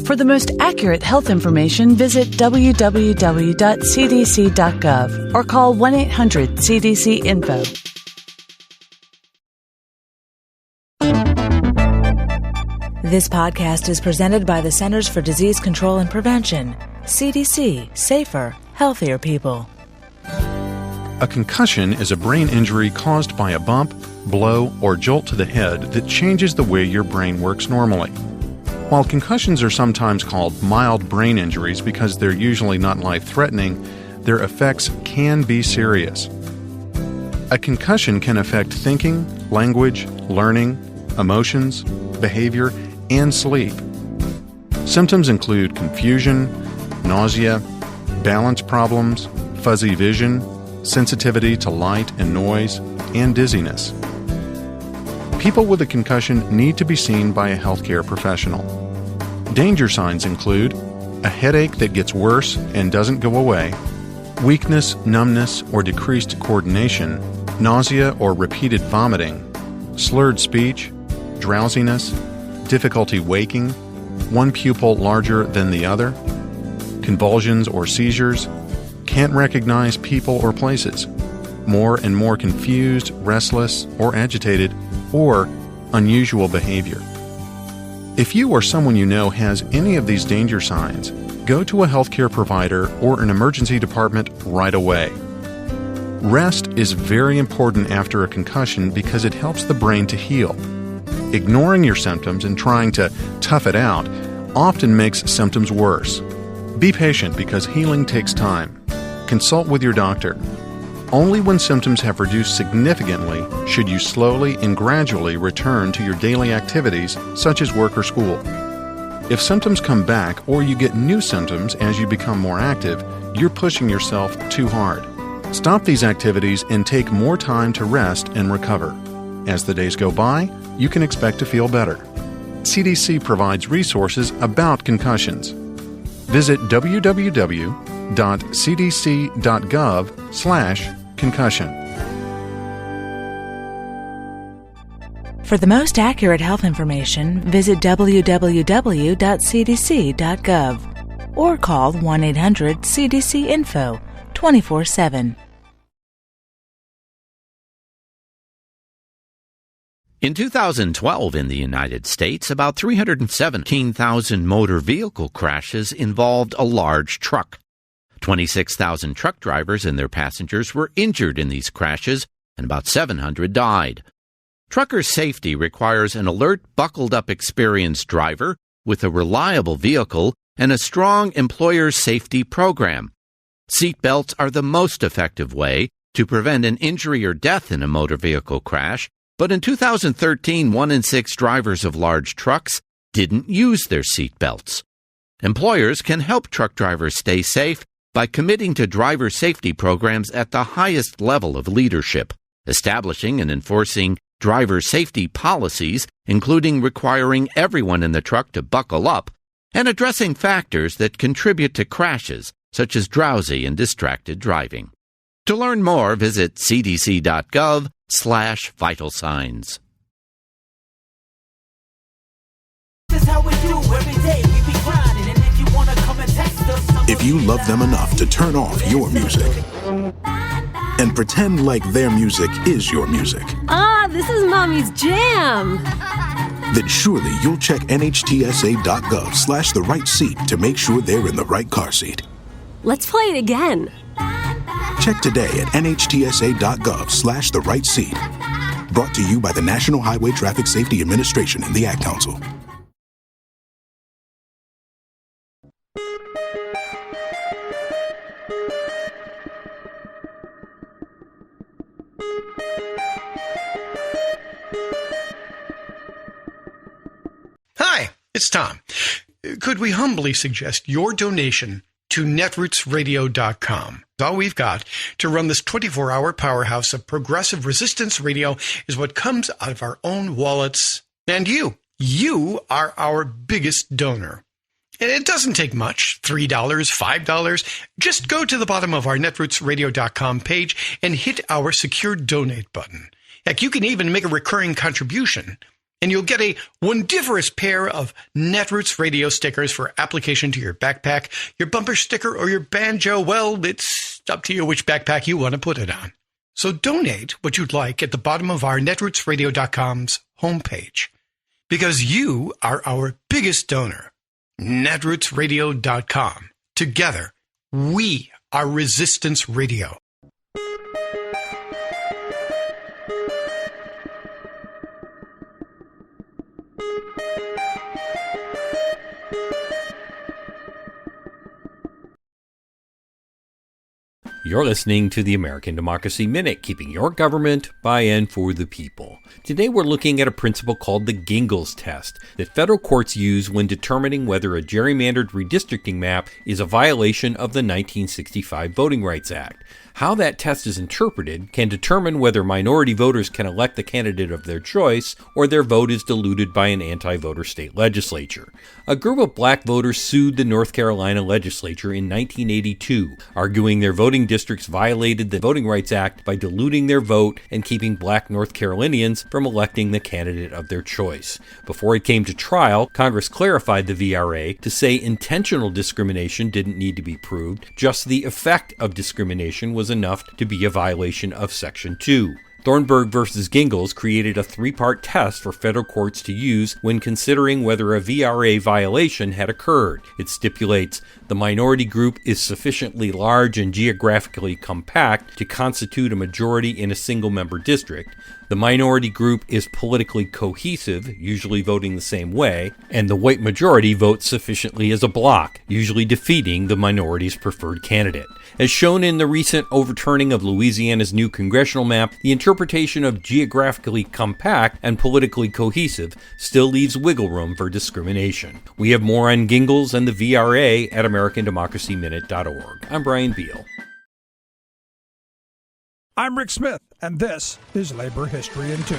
Speaker 7: For the most accurate health information, visit www.cdc.gov or call 1-800-CDC-INFO.
Speaker 9: This podcast is presented by the Centers for Disease Control and Prevention. CDC, safer, healthier people.
Speaker 10: A concussion is a brain injury caused by a bump, blow, or jolt to the head that changes the way your brain works normally. While concussions are sometimes called mild brain injuries because they're usually not life-threatening, their effects can be serious. A concussion can affect thinking, language, learning, emotions, behavior, and sleep. Symptoms include confusion, nausea, balance problems, fuzzy vision, sensitivity to light and noise, and dizziness. People with a concussion need to be seen by a healthcare professional. Danger signs include a headache that gets worse and doesn't go away, weakness, numbness, or decreased coordination, nausea or repeated vomiting, slurred speech, drowsiness, difficulty waking, one pupil larger than the other, convulsions or seizures, can't recognize people or places, more and more confused, restless, or agitated, or unusual behavior. If you or someone you know has any of these danger signs, go to a healthcare provider or an emergency department right away. Rest is very important after a concussion because it helps the brain to heal. Ignoring your symptoms and trying to tough it out often makes symptoms worse. Be patient because healing takes time. Consult with your doctor. Only when symptoms have reduced significantly should you slowly and gradually return to your daily activities, such as work or school. If symptoms come back or you get new symptoms as you become more active, you're pushing yourself too hard. Stop these activities and take more time to rest and recover. As the days go by, you can expect to feel better. CDC provides resources about concussions. Visit www.cdc.gov/concussion.
Speaker 9: For the most accurate health information, visit www.cdc.gov or call 1-800-CDC-INFO 24/7.
Speaker 11: In 2012 in the United States, about 317,000 motor vehicle crashes involved a large truck. 26,000 truck drivers and their passengers were injured in these crashes, and about 700 died. Trucker safety requires an alert, buckled-up, experienced driver with a reliable vehicle and a strong employer safety program. Seat belts are the most effective way to prevent an injury or death in a motor vehicle crash, but in 2013, 1 in 6 drivers of large trucks didn't use their seat belts. Employers can help truck drivers stay safe by committing to driver safety programs at the highest level of leadership, establishing and enforcing driver safety policies, including requiring everyone in the truck to buckle up, and addressing factors that contribute to crashes, such as drowsy and distracted driving. To learn more, visit cdc.gov/vital signs.
Speaker 12: If you love them enough to turn off your music and pretend like their music is your music.
Speaker 13: Ah, this is Mommy's jam.
Speaker 12: Then surely you'll check nhtsa.gov/the right seat to make sure they're in the right car seat.
Speaker 13: Let's play it again.
Speaker 12: Check today at nhtsa.gov/the right seat. Brought to you by the National Highway Traffic Safety Administration and the Ad Council.
Speaker 14: Hi, it's Tom. Could we humbly suggest your donation to netrootsradio.com? All we've got to run this 24-hour powerhouse of progressive resistance radio is what comes out of our own wallets. And you are our biggest donor. And it doesn't take much, $3, $5. Just go to the bottom of our netrootsradio.com page and hit our secure donate button. Heck, you can even make a recurring contribution, and you'll get a wondiferous pair of Netroots radio stickers for application to your backpack, your bumper sticker, or your banjo. Well, it's up to you which backpack you want to put it on. So donate what you'd like at the bottom of our netrootsradio.com's homepage, because you are our biggest donor. netrootsradio.com. Together, we are Resistance Radio.
Speaker 15: You're listening to the American Democracy Minute, keeping your government by and for the people. Today we're looking at a principle called the Gingell's test that federal courts use when determining whether a gerrymandered redistricting map is a violation of the 1965 Voting Rights Act. How that test is interpreted can determine whether minority voters can elect the candidate of their choice or their vote is diluted by an anti-voter state legislature. A group of black voters sued the North Carolina legislature in 1982, arguing their voting districts violated the Voting Rights Act by diluting their vote and keeping black North Carolinians from electing the candidate of their choice. Before it came to trial, Congress clarified the VRA to say intentional discrimination didn't need to be proved, just the effect of discrimination was enough to be a violation of Section 2. Thornburg v. Gingell's created a three-part test for federal courts to use when considering whether a VRA violation had occurred. It stipulates the minority group is sufficiently large and geographically compact to constitute a majority in a single-member district. The minority group is politically cohesive, usually voting the same way, and the white majority votes sufficiently as a bloc, usually defeating the minority's preferred candidate. As shown in the recent overturning of Louisiana's new congressional map, the interpretation of geographically compact and politically cohesive still leaves wiggle room for discrimination. We have more on Gingell's and the VRA at AmericanDemocracyMinute.org. I'm Brian Beal.
Speaker 16: I'm Rick Smith, and this is Labor History in 2.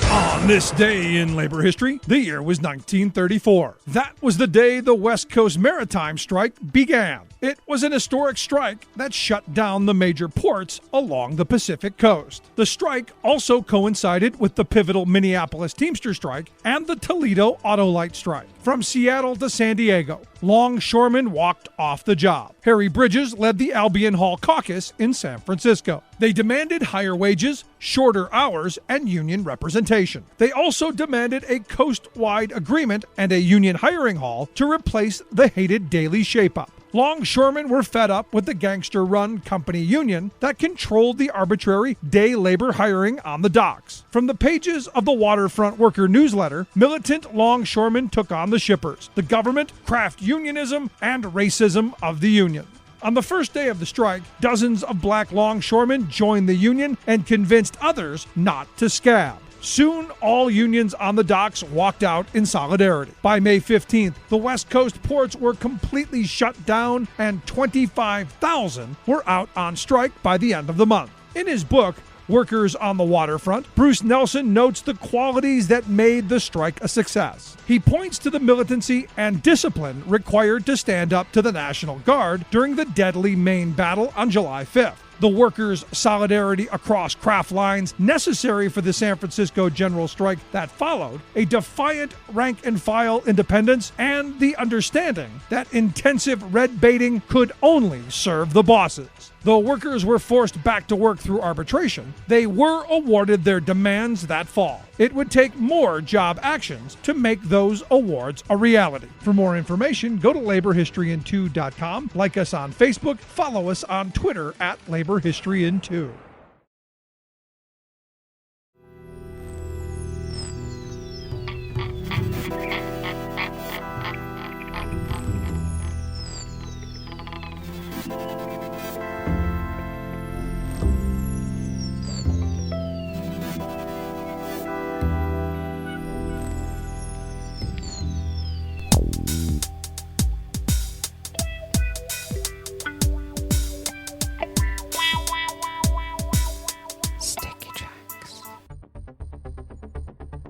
Speaker 16: On this day in labor history, the year was 1934. That was the day the West Coast Maritime Strike began. It was an historic strike that shut down the major ports along the Pacific coast. The strike also coincided with the pivotal Minneapolis Teamster strike and the Toledo Autolite strike. From Seattle to San Diego, longshoremen walked off the job. Harry Bridges led the Albion Hall Caucus in San Francisco. They demanded higher wages, shorter hours, and union representation. They also demanded a coast-wide agreement and a union hiring hall to replace the hated daily shape-up. Longshoremen were fed up with the gangster-run company union that controlled the arbitrary day labor hiring on the docks. From the pages of the Waterfront Worker newsletter, militant longshoremen took on the shippers, the government, craft unionism, and racism of the union. On the first day of the strike, dozens of black longshoremen joined the union and convinced others not to scab. Soon, all unions on the docks walked out in solidarity. By May 15th, the West Coast ports were completely shut down and 25,000 were out on strike by the end of the month. In his book, Workers on the Waterfront, Bruce Nelson notes the qualities that made the strike a success. He points to the militancy and discipline required to stand up to the National Guard during the deadly Maine battle on July 5th. The workers' solidarity across craft lines necessary for the San Francisco general strike that followed, a defiant rank-and-file independence, and the understanding that intensive red baiting could only serve the bosses. Though workers were forced back to work through arbitration, they were awarded their demands that fall. It would take more job actions to make those awards a reality. For more information, go to laborhistoryin2.com, like us on Facebook, follow us on Twitter at laborhistoryin2.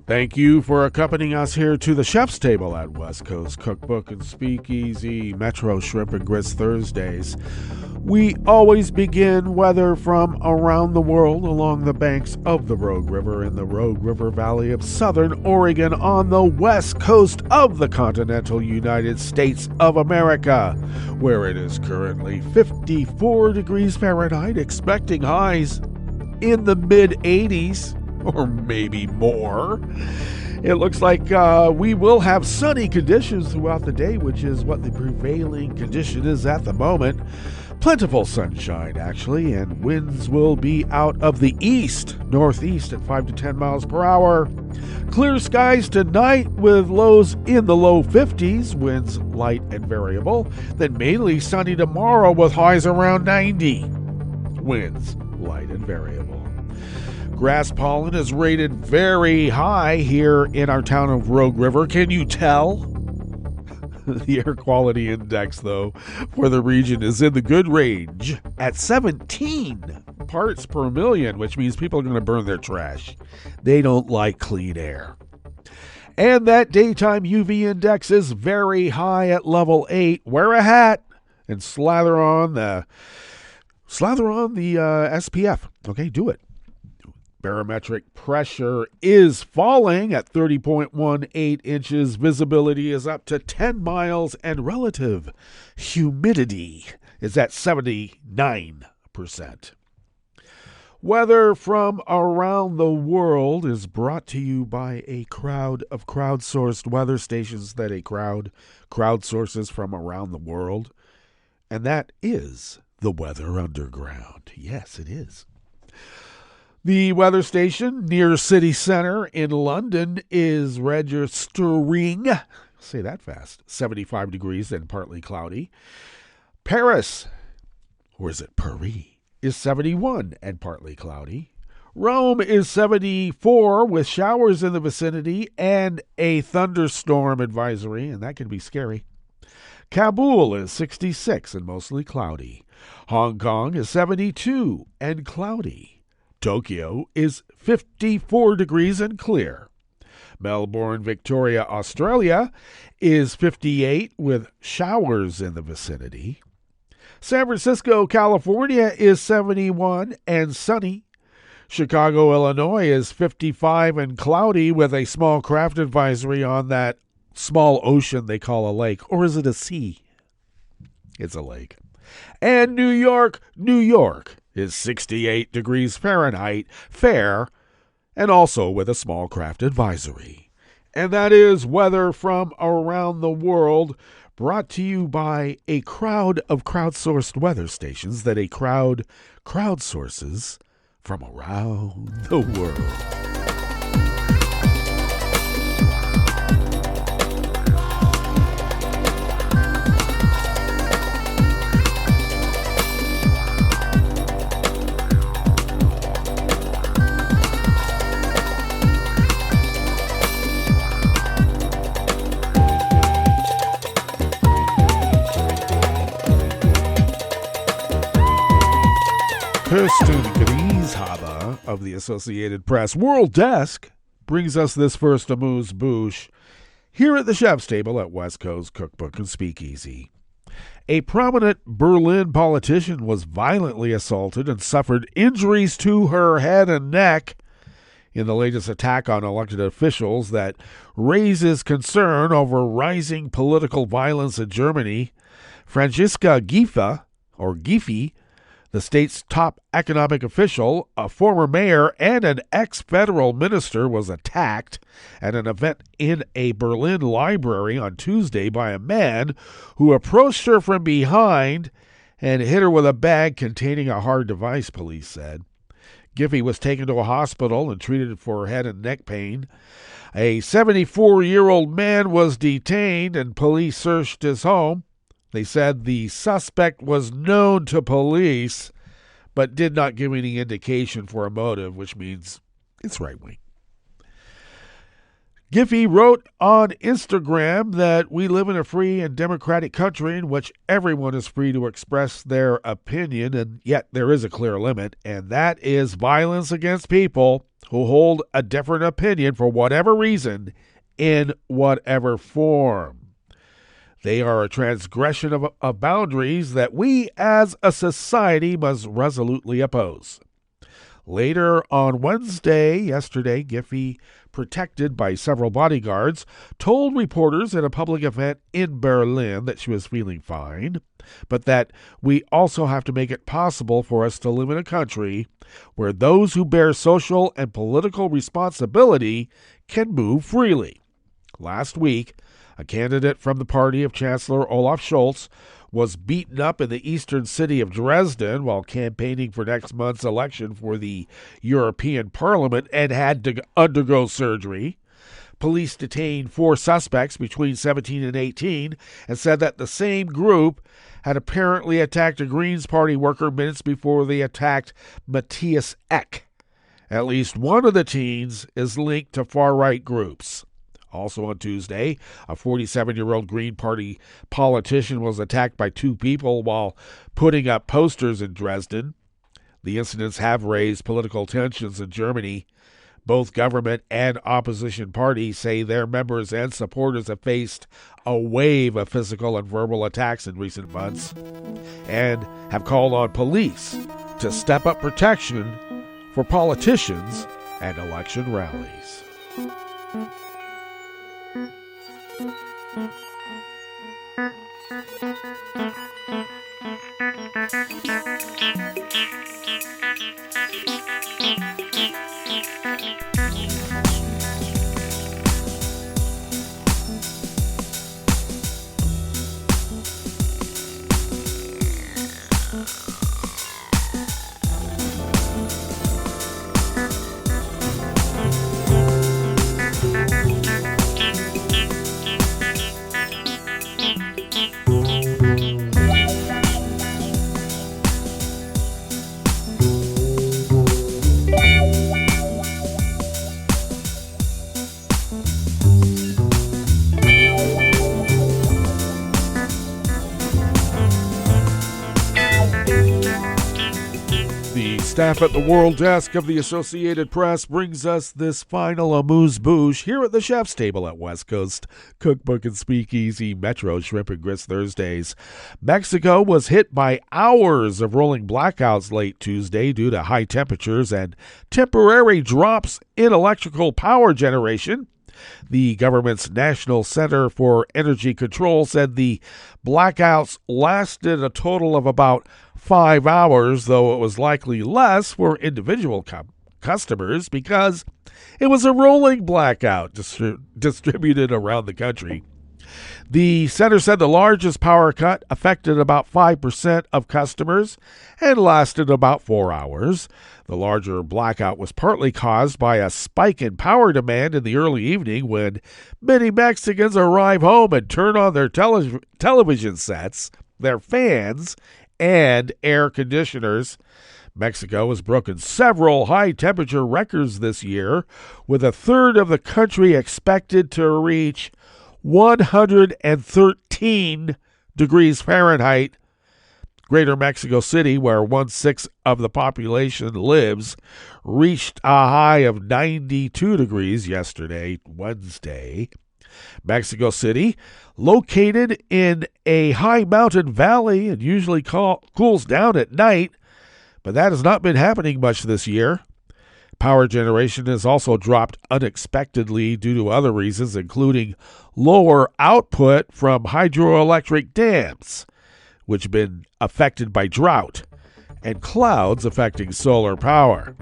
Speaker 3: Thank you for accompanying us here to the chef's table at West Coast Cookbook and Speakeasy Metro Shrimp and Grits Thursdays. We always begin weather from around the world along the banks of the Rogue River in the Rogue River Valley of southern Oregon on the west coast of the continental United States of America, where it is currently 54 degrees Fahrenheit, expecting highs in the mid-80s. Or maybe more. It looks like we will have sunny conditions throughout the day, which is what the prevailing condition is at the moment. Plentiful sunshine, actually, and winds will be out of the northeast at 5 to 10 miles per hour. Clear skies tonight with lows in the low 50s, winds light and variable. Then mainly sunny tomorrow with highs around 90. Winds light and variable. Grass pollen is rated very high here in our town of Rogue River. Can you tell? The air quality index, though, for the region is in the good range at 17 parts per million, which means people are going to burn their trash. They don't like clean air. And that daytime UV index is very high at level 8. Wear a hat and slather on the SPF. Okay, do it. Barometric pressure is falling at 30.18 inches. Visibility is up to 10 miles, and relative humidity is at 79%. Weather from around the world is brought to you by a crowd of crowdsourced weather stations that a crowd crowdsources from around the world. And that is the Weather Underground. Yes, it is. The weather station near City Centre in London is registering, say that fast, 75 degrees and partly cloudy. Paris, or is it Paris, is 71 and partly cloudy. Rome is 74 with showers in the vicinity and a thunderstorm advisory, and that can be scary. Kabul is 66 and mostly cloudy. Hong Kong is 72 and cloudy. Tokyo is 54 degrees and clear. Melbourne, Victoria, Australia is 58 with showers in the vicinity. San Francisco, California is 71 and sunny. Chicago, Illinois is 55 and cloudy with a small craft advisory on that small ocean they call a lake. Or is it a sea? It's a lake. And New York is 68 degrees Fahrenheit, fair, and also with a small craft advisory. And that is weather from around the world, brought to you by a crowd of crowdsourced weather stations that a crowd crowdsources from around the world. Kirsten Grieshaber of the Associated Press World Desk brings us this first amuse-bouche here at the chef's table at West Coast Cookbook and Speakeasy. A prominent Berlin politician was violently assaulted and suffered injuries to her head and neck in the latest attack on elected officials that raises concern over rising political violence in Germany. Franziska Giffey, The state's top economic official, a former mayor, and an ex-federal minister was attacked at an event in a Berlin library on Tuesday by a man who approached her from behind and hit her with a bag containing a hard device, police said. Giffey was taken to a hospital and treated for head and neck pain. A 74-year-old man was detained and police searched his home. They said the suspect was known to police, but did not give any indication for a motive, which means it's right-wing. Giffey wrote on Instagram that we live in a free and democratic country in which everyone is free to express their opinion, and yet there is a clear limit, and that is violence against people who hold a different opinion for whatever reason in whatever form. They are a transgression of boundaries that we as a society must resolutely oppose. Later on yesterday, Giffey, protected by several bodyguards, told reporters at a public event in Berlin that she was feeling fine, but that we also have to make it possible for us to live in a country where those who bear social and political responsibility can move freely. Last week, a candidate from the party of Chancellor Olaf Scholz was beaten up in the eastern city of Dresden while campaigning for next month's election for the European Parliament and had to undergo surgery. Police detained 4 suspects between 17 and 18 and said that the same group had apparently attacked a Greens Party worker minutes before they attacked Matthias Eck. At least one of the teens is linked to far-right groups. Also on Tuesday, a 47-year-old Green Party politician was attacked by 2 people while putting up posters in Dresden. The incidents have raised political tensions in Germany. Both government and opposition parties say their members and supporters have faced a wave of physical and verbal attacks in recent months and have called on police to step up protection for politicians and election rallies. Staff at the World Desk of the Associated Press brings us this final amuse-bouche here at the Chef's Table at West Coast Cookbook and Speakeasy Metro Shrimp and Grits Thursdays. Mexico was hit by hours of rolling blackouts late Tuesday due to high temperatures and temporary drops in electrical power generation. The government's National Center for Energy Control said the blackouts lasted a total of about 5 hours, though it was likely less for individual customers because it was a rolling blackout distributed around the country. The center said the largest power cut affected about 5% of customers and lasted about 4 hours. The larger blackout was partly caused by a spike in power demand in the early evening when many Mexicans arrive home and turn on their television sets, their fans, and air conditioners. Mexico has broken several high-temperature records this year, with a third of the country expected to reach 113 degrees Fahrenheit. Greater Mexico City, where 1/6 of the population lives, reached a high of 92 degrees yesterday, Wednesday. Mexico City, located in a high mountain valley and usually cools down at night, but that has not been happening much this year. Power generation has also dropped unexpectedly due to other reasons, including lower output from hydroelectric dams, which have been affected by drought, and clouds affecting solar power.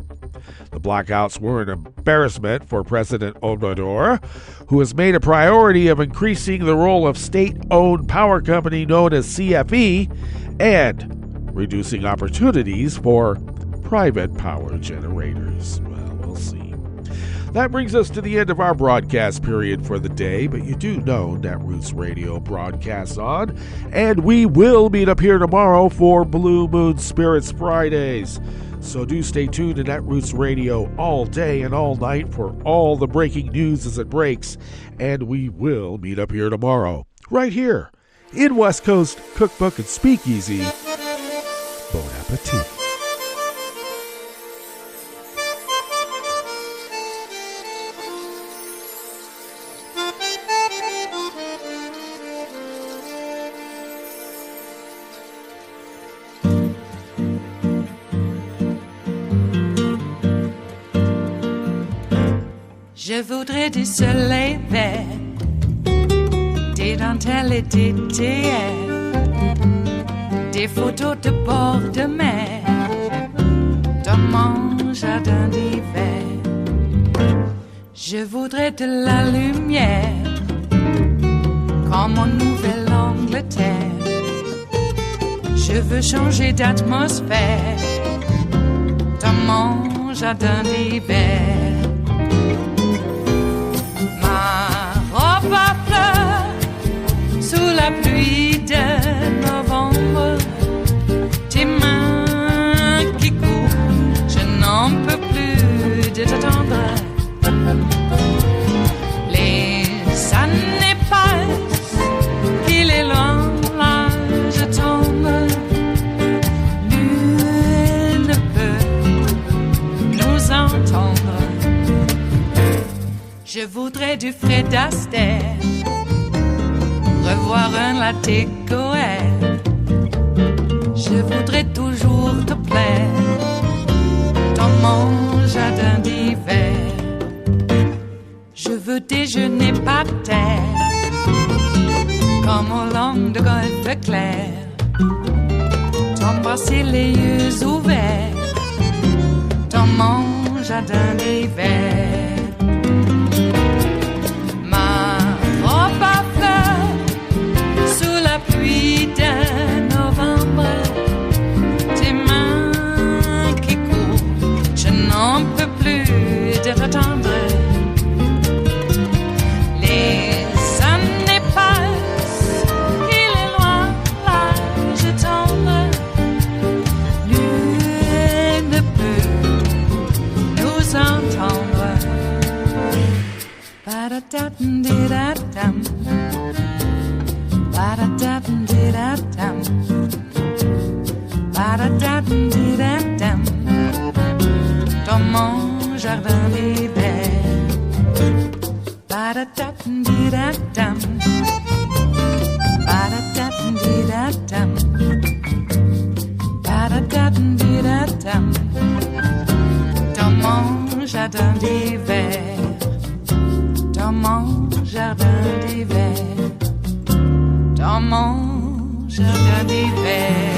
Speaker 3: The blackouts were an embarrassment for President Obrador, who has made a priority of increasing the role of state-owned power company known as CFE and reducing opportunities for private power generators. Well, we'll see. That brings us to the end of our broadcast period for the day, but you do know Netroots Radio broadcasts on, and we will meet up here tomorrow for Blue Moon Spirits Fridays. So do stay tuned to Netroots Radio all day and all night for all the breaking news as it breaks, and we will meet up here tomorrow, right here, in West Coast Cookbook and Speakeasy. Bon appetit.
Speaker 17: Je voudrais du soleil vert, des dentelles et des théières, des photos de bord de mer, dans mon jardin d'hiver. Je voudrais de la lumière, comme en Nouvelle-Angleterre. Je veux changer d'atmosphère, dans mon jardin d'hiver. À fleurs sous la pluie de novembre, tes mains qui courent, je n'en peux plus de t'attendre. Les années passent, qu'il est loin, là je tombe. Nul ne peut nous entendre. Je voudrais du Fred Astaire, revoir un latte Goël. Je voudrais toujours te plaire dans mon jardin d'hiver. Je veux déjeuner par terre, comme au long de golfe clair, t'embrasser les yeux ouverts dans mon jardin d'hiver. Pluie de novembre, tes mains qui courent, je n'en peux plus de t'attendre. Les années passent, il est loin, là je tombe. Nul ne peut nous entendre. Ba-da-da-dum-di-da-dum. Ba-da-da-dum-di-da-dum. Ba-da-da-dum-di-da-dum. Dans mon jardin d'hiver. Ba-da-da-dum-di-da-dum. Ba-da-da-dum-di-da-dum. Ba-da-da-dum-di-da-dum. Dans mon jardin d'hiver. Dans mon jardin d'hiver. Dans mon jardin d'hiver.